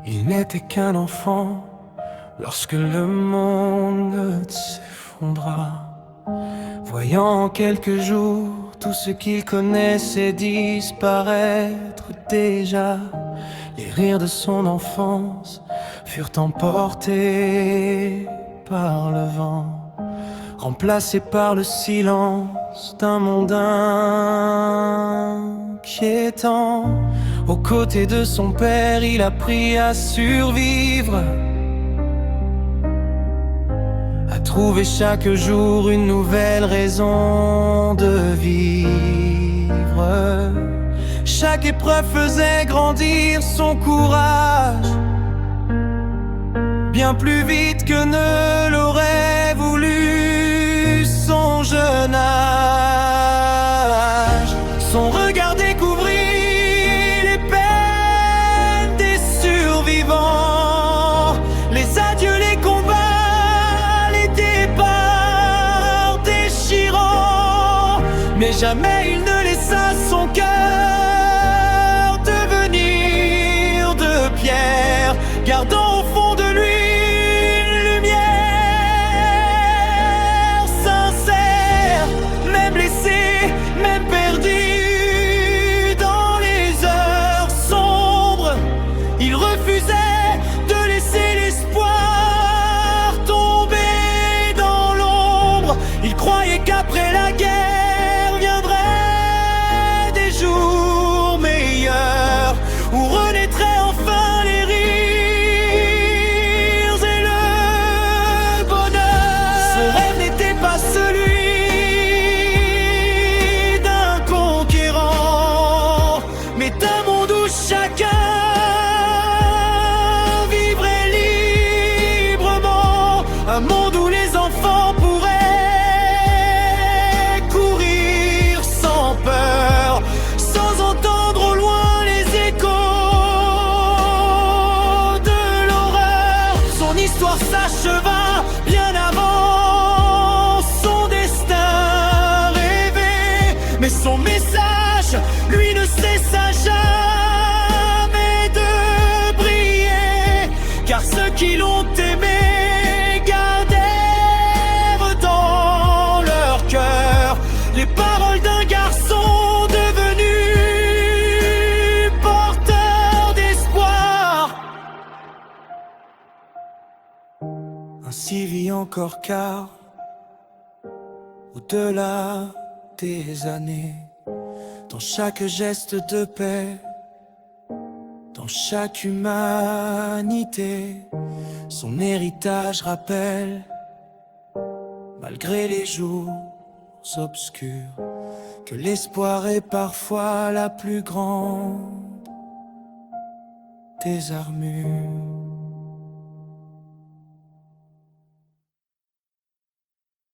Il n'était qu'un enfant lorsque le monde s'effondra, voyant en quelques jours tout ce qu'il connaissait disparaître déjà. Les rires de son enfance furent emportés par le vent, remplacés par le silence d'un monde inquiétant. Aux côtés de son père, il apprit à survivre, à trouver chaque jour une nouvelle raison de vivre. Chaque épreuve faisait grandir son courage, bien plus vite que ne l'aurait voulu son jeune âge. Son regard découvrit les peines des survivants, les adieux, les combats, les départs déchirants. Mais jamais il ne laissa son cœur devenir de pierre, gardant au fond de lui qu'après la guerre viendraient des jours meilleurs, où renaîtraient enfin les rires et le bonheur. Son rêve n'était pas celui d'un conquérant, mais d'un monde où chacun vivrait librement, un monde où les enfants pourraient s'acheva bien avant son destin rêvé. Mais son message, lui, ne cessa jamais de briller, car ceux qui l'ont aimé gardèrent dans leur cœur les paroles d'un garçon devenu porteur d'espoir. Ainsi vit encore car, au-delà des années, dans chaque geste de paix, dans chaque humanité, son héritage rappelle, malgré les jours obscurs, que l'espoir est parfois la plus grande des armures.